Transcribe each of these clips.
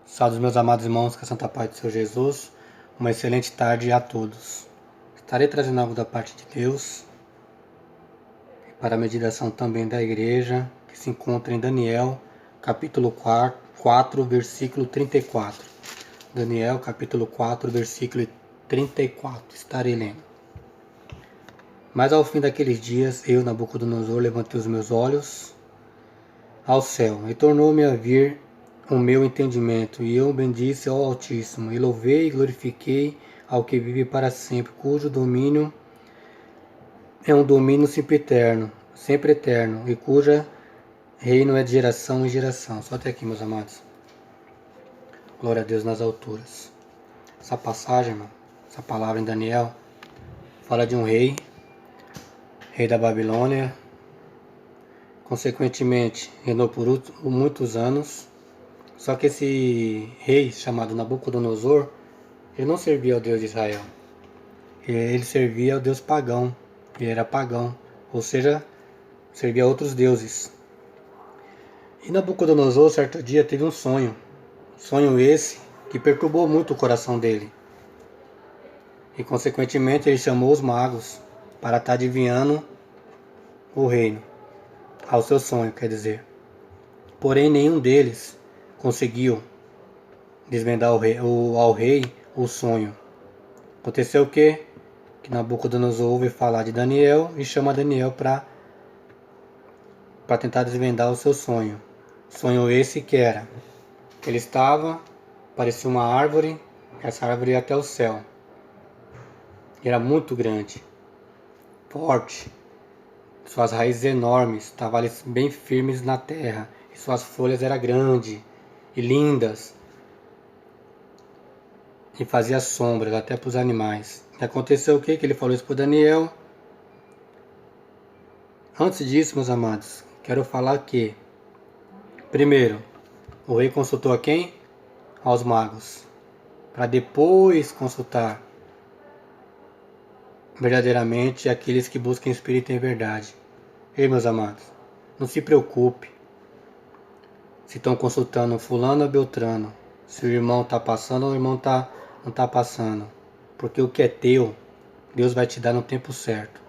Salve meus amados irmãos, que a Santa Paz do Senhor Jesus. Uma excelente tarde a todos. Estarei trazendo algo da parte de Deus para a meditação também da igreja, que se encontra em Daniel, capítulo 4, versículo 34. Daniel, capítulo 4, versículo 34. Estarei lendo. Mas ao fim daqueles dias, eu, Nabucodonosor, levantei os meus olhos ao céu, e tornou-me a vir o meu entendimento, e eu bendisse ao Altíssimo, e louvei e glorifiquei ao que vive para sempre, cujo domínio é um domínio sempre eterno, e cuja reino é de geração em geração. Só até aqui, meus amados. Glória a Deus nas alturas. Essa passagem, essa palavra em Daniel, fala de um rei da Babilônia. Consequentemente, reinou por muitos anos. Só que esse rei, chamado Nabucodonosor, ele não servia ao Deus de Israel. Ele servia ao Deus pagão. Ele era pagão, ou seja, servia a outros deuses. E Nabucodonosor, certo dia, teve um sonho. Sonho esse que perturbou muito o coração dele. E, consequentemente, ele chamou os magos para estar adivinhando o reino, ao seu sonho, quer dizer. Porém, nenhum deles conseguiu desvendar ao rei o sonho. Aconteceu o quê? Que Nabucodonosor ouve falar de Daniel e chama Daniel para tentar desvendar o seu sonho. Sonho esse que era: ele estava, parecia uma árvore, essa árvore ia até o céu. E era muito grande, forte, suas raízes enormes, estavam bem firmes na terra, e suas folhas eram grandes e lindas, e fazia sombras até para os animais. E aconteceu o quê? Que ele falou isso para Daniel. Antes disso, meus amados, quero falar que, primeiro, o rei consultou a quem? Aos magos, para depois consultar verdadeiramente aqueles que buscam espírito em verdade. Ei, meus amados, não se preocupe se estão consultando fulano ou beltrano, se o irmão está passando ou o irmão não está passando, porque o que é teu, Deus vai te dar no tempo certo,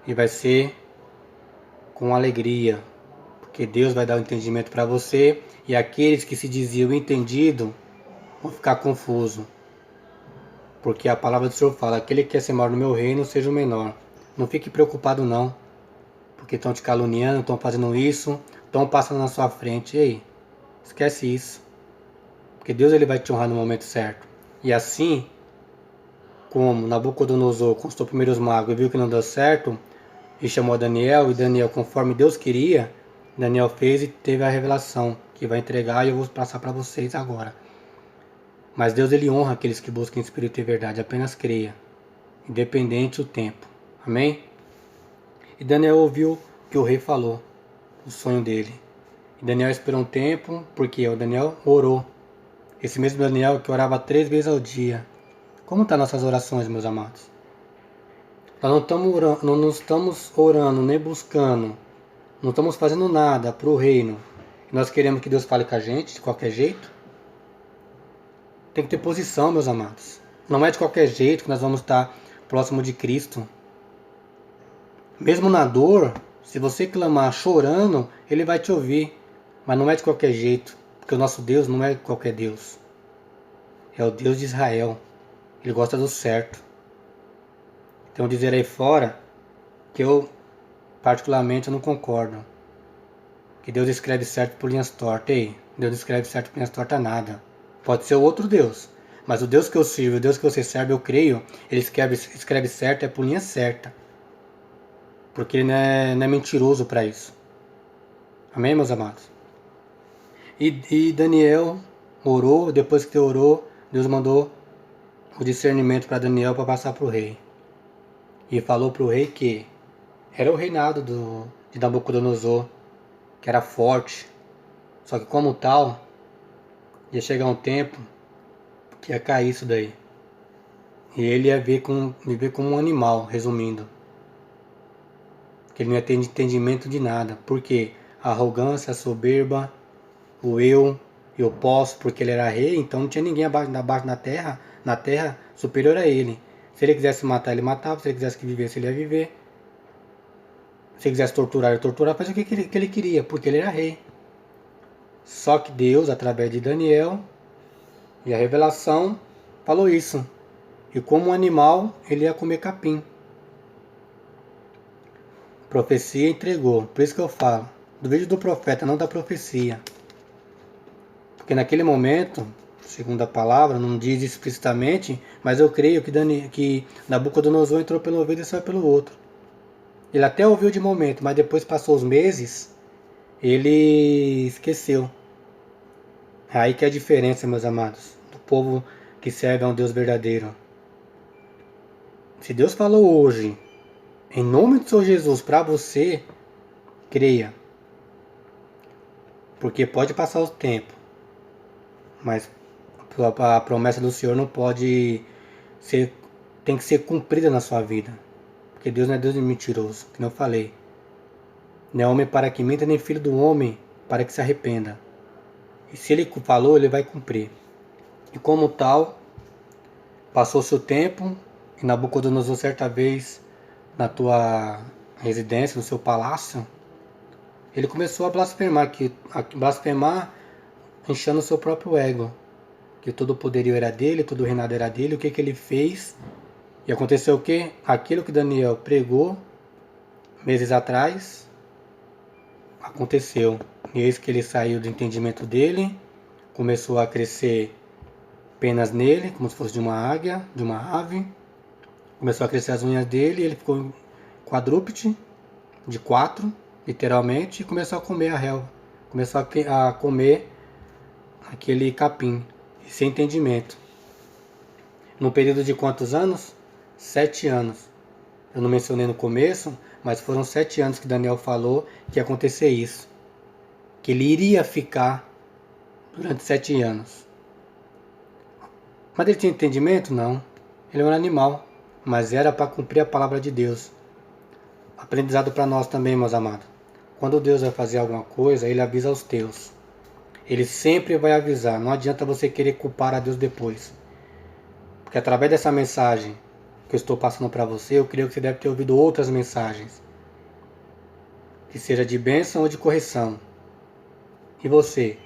e vai ser com alegria, porque Deus vai dar o entendimento para você, e aqueles que se diziam entendido vão ficar confusos, porque a palavra do Senhor fala: aquele que quer ser maior no meu reino, seja o menor. Não fique preocupado não, porque estão te caluniando, estão fazendo isso, estão passando na sua frente. Ei, esquece isso, porque Deus ele vai te honrar no momento certo. E assim como Nabucodonosor consultou primeiro os magos e viu que não deu certo, e chamou Daniel, e Daniel, conforme Deus queria, Daniel fez e teve a revelação que vai entregar, e eu vou passar para vocês agora. Mas Deus ele honra aqueles que buscam espírito e verdade, apenas creia, independente do tempo. Amém? E Daniel ouviu o que o rei falou, o sonho dele. E Daniel esperou um tempo, porque o Daniel orou. Esse mesmo Daniel que orava 3 vezes ao dia. Como estão nossas orações, meus amados? Nós não estamos orando, nem buscando, não estamos fazendo nada para o reino. Nós queremos que Deus fale com a gente de qualquer jeito. Tem que ter posição, meus amados. Não é de qualquer jeito que nós vamos estar próximo de Cristo. Mesmo na dor, se você clamar chorando, Ele vai te ouvir. Mas não é de qualquer jeito, porque o nosso Deus não é qualquer Deus. É o Deus de Israel. Ele gosta do certo. Tem um dizer aí fora que eu, particularmente, não concordo. Que Deus escreve certo por linhas tortas. Ei, Deus escreve certo por linhas tortas nada. Pode ser outro Deus. Mas o Deus que eu sirvo, o Deus que você serve, eu creio, Ele escreve certo, é por linha certa. Porque Ele não é mentiroso para isso. Amém, meus amados? E Daniel orou, depois que orou, Deus mandou o discernimento para Daniel para passar para o rei. E falou para o rei que era o reinado de Nabucodonosor, que era forte. Só que como tal, ia chegar um tempo que ia cair isso daí. E ele ia viver como um animal, resumindo. Que ele não ia ter entendimento de nada. Porque a arrogância, a soberba, o eu eu posso porque ele era rei, então não tinha ninguém abaixo na terra superior a ele. Se ele quisesse matar, ele matava. Se ele quisesse que vivesse, ele ia viver. Se ele quisesse torturar, ele torturava. Fazia o que ele queria, porque ele era rei. Só que Deus, através de Daniel e a revelação, falou isso. E como um animal, ele ia comer capim. Profecia entregou. Por isso que eu falo. Do vídeo do profeta, não da profecia. Porque naquele momento, segundo a palavra, não diz explicitamente, mas eu creio que Nabucodonosor entrou pelo ouvido e saiu pelo outro. Ele até ouviu de momento, mas depois passou os meses, ele esqueceu. É aí que é a diferença, meus amados, do povo que serve a um Deus verdadeiro. Se Deus falou hoje, em nome do Senhor Jesus, para você, creia. Porque pode passar o tempo, mas a promessa do Senhor não pode ser, tem que ser cumprida na sua vida. Porque Deus não é Deus de mentiroso, como eu falei. Não é homem para que minta, nem filho do homem para que se arrependa. E se ele falou, ele vai cumprir. E como tal, passou-se o tempo, e Nabucodonosor certa vez, na tua residência, no seu palácio, ele começou a blasfemar enchendo o seu próprio ego. Que todo o poderio era dele, todo o reinado era dele, o que ele fez. E aconteceu o quê? Aquilo que Daniel pregou meses atrás, aconteceu. E eis que ele saiu do entendimento dele, começou a crescer penas nele, como se fosse de uma águia, de uma ave. Começou a crescer as unhas dele, ele ficou quadrúpede, de 4, literalmente, e começou a comer a relva. Começou a comer aquele capim, sem entendimento. Num período de quantos anos? 7 anos. Eu não mencionei no começo, mas foram 7 anos que Daniel falou que ia acontecer isso. Que ele iria ficar durante 7 anos. Mas ele tinha entendimento? Não. Ele era um animal, mas era para cumprir a palavra de Deus. Aprendizado para nós também, meus amados. Quando Deus vai fazer alguma coisa, Ele avisa aos teus. Ele sempre vai avisar. Não adianta você querer culpar a Deus depois. Porque através dessa mensagem que eu estou passando para você, eu creio que você deve ter ouvido outras mensagens. Que seja de bênção ou de correção. E você?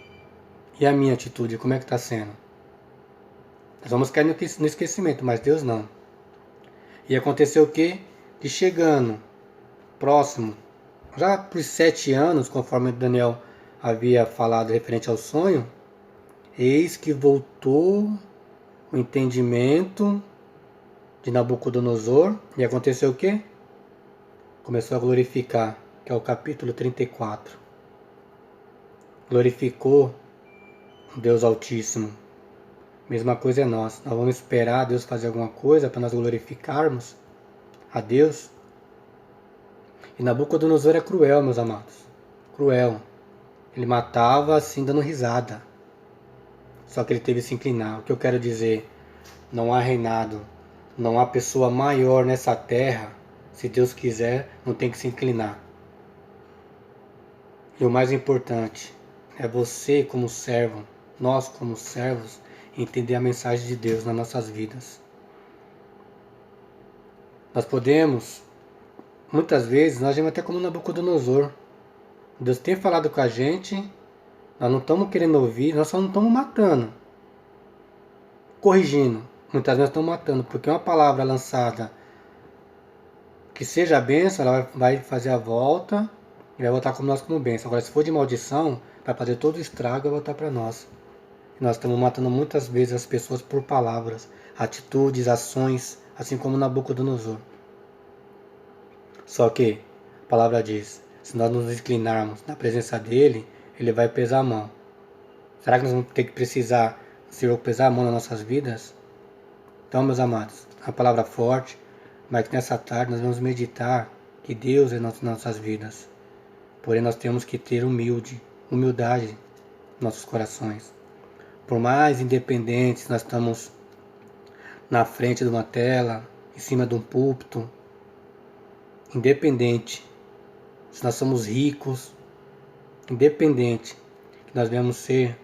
E a minha atitude, como é que está sendo? Nós vamos cair no esquecimento, mas Deus não. E aconteceu o quê? Que chegando próximo, já por 7 anos, conforme Daniel havia falado referente ao sonho, eis que voltou o entendimento de Nabucodonosor, e aconteceu o quê? Começou a glorificar, que é o capítulo 34. Glorificou o Deus Altíssimo. Mesma coisa é nós vamos esperar Deus fazer alguma coisa para nós glorificarmos a Deus. E Nabucodonosor é cruel, meus amados. Cruel. Ele matava assim dando risada. Só que ele teve que se inclinar. O que eu quero dizer? Não há reinado. Não há pessoa maior nessa terra. Se Deus quiser, não tem que se inclinar. E o mais importante é você como servo, nós como servos, entender a mensagem de Deus nas nossas vidas. Nós podemos, muitas vezes, nós agimos até como Nabucodonosor. Deus tem falado com a gente, nós não estamos querendo ouvir, nós só não estamos matando. Corrigindo, muitas vezes estamos matando, porque uma palavra lançada que seja a bênção, ela vai fazer a volta e vai voltar como nós como bênção. Agora, se for de maldição, vai fazer todo o estrago e vai voltar para nós. E nós estamos matando muitas vezes as pessoas por palavras, atitudes, ações, assim como Nabucodonosor. Só que a palavra diz, se nós nos inclinarmos na presença dele, ele vai pesar a mão. Será que nós vamos ter que precisar o Senhor pesar a mão nas nossas vidas? Então, meus amados, a palavra forte, mas que nessa tarde nós vamos meditar que Deus é nas nossas vidas. Porém, nós temos que ter humildade em nossos corações. Por mais independentes, nós estamos na frente de uma tela, em cima de um púlpito, independente, se nós somos ricos, independente que nós venhamos ser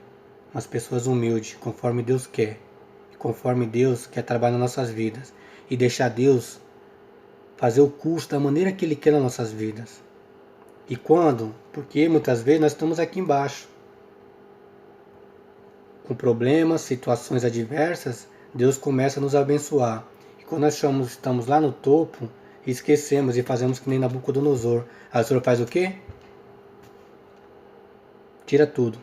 mas pessoas humildes, conforme Deus quer. Conforme Deus quer trabalhar nas nossas vidas. E deixar Deus fazer o curso da maneira que Ele quer nas nossas vidas. E quando? Porque muitas vezes nós estamos aqui embaixo, com problemas, situações adversas, Deus começa a nos abençoar. E quando nós estamos lá no topo, esquecemos e fazemos que nem Nabucodonosor. Aí o Senhor faz o quê? Tira tudo.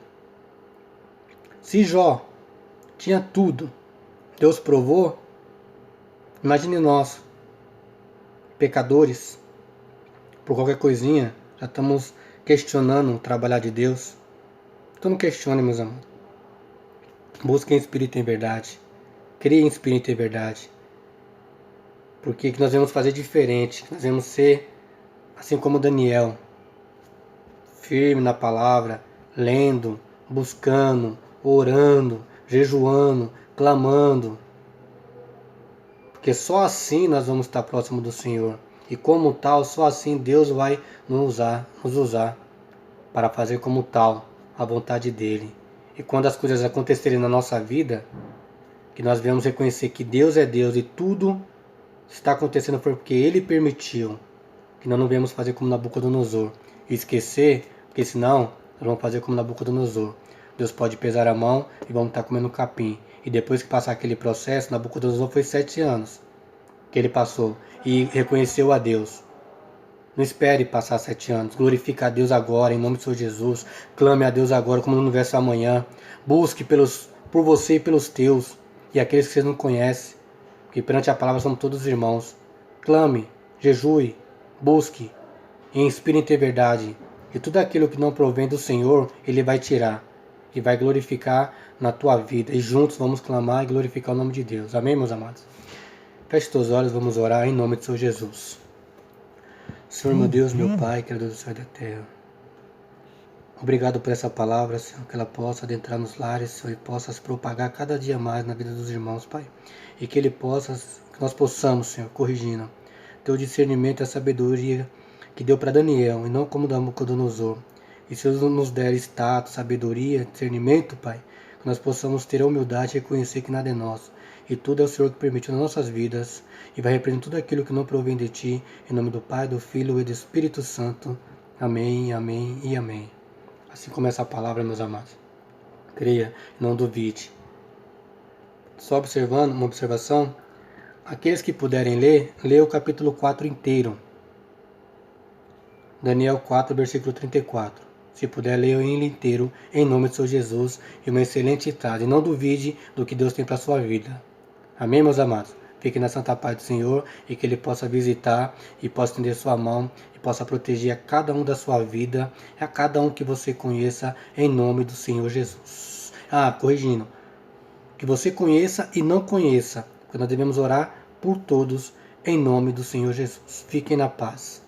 Se Jó tinha tudo, Deus provou, imagine nós, pecadores, por qualquer coisinha, já estamos questionando o trabalhar de Deus. Então não questione, meus amados. Busquem espírito em verdade. Criem espírito em verdade. Porque que nós vamos fazer diferente. Nós vamos ser, assim como Daniel, firme na palavra, lendo, buscando, orando, jejuando, clamando. Porque só assim nós vamos estar próximo do Senhor. E como tal, só assim Deus vai nos usar para fazer como tal a vontade dEle. E quando as coisas acontecerem na nossa vida, que nós venhamos reconhecer que Deus é Deus e tudo está acontecendo porque Ele permitiu. Que nós não venhamos fazer como Nabucodonosor e esquecer, porque senão nós vamos fazer como Nabucodonosor. Deus pode pesar a mão e vamos estar comendo capim. E depois que passar aquele processo, Nabucodonosor foi 7 anos que ele passou e reconheceu a Deus. Não espere passar 7 anos. Glorifique a Deus agora, em nome do Senhor Jesus. Clame a Deus agora, como no universo amanhã. Busque por você e pelos teus, e aqueles que você não conhece. Porque perante a palavra somos todos irmãos. Clame, jejue, busque, em espírito e verdade. E tudo aquilo que não provém do Senhor, Ele vai tirar. E vai glorificar na tua vida. E juntos vamos clamar e glorificar o nome de Deus. Amém, meus amados? Feche teus olhos, vamos orar em nome de Senhor Jesus. Senhor, meu Deus, meu Pai, Criador do céu e da terra. Obrigado por essa palavra, Senhor, que ela possa adentrar nos lares, Senhor, e possa se propagar cada dia mais na vida dos irmãos, Pai. E que nós possamos, Senhor, corrigindo, ter o discernimento e a sabedoria que deu para Daniel, e não como Nabucodonosor. E se Deus nos der status, sabedoria, discernimento, Pai, que nós possamos ter a humildade e reconhecer que nada é nosso. E tudo é o Senhor que permitiu nas nossas vidas, e vai repreender tudo aquilo que não provém de Ti, em nome do Pai, do Filho e do Espírito Santo. Amém, amém e amém. Assim começa a palavra, meus amados. Creia, não duvide. Só observando, uma observação. Aqueles que puderem ler, leia o capítulo 4 inteiro. Daniel 4, versículo 34. Se puder, leia ele inteiro, em nome de Senhor Jesus, e uma excelente tarde. E não duvide do que Deus tem para a sua vida. Amém, meus amados? Fique na santa paz do Senhor e que Ele possa visitar e possa estender sua mão e possa proteger a cada um da sua vida, a cada um que você conheça, em nome do Senhor Jesus. Corrigindo, que você conheça e não conheça, porque nós devemos orar por todos, em nome do Senhor Jesus. Fiquem na paz.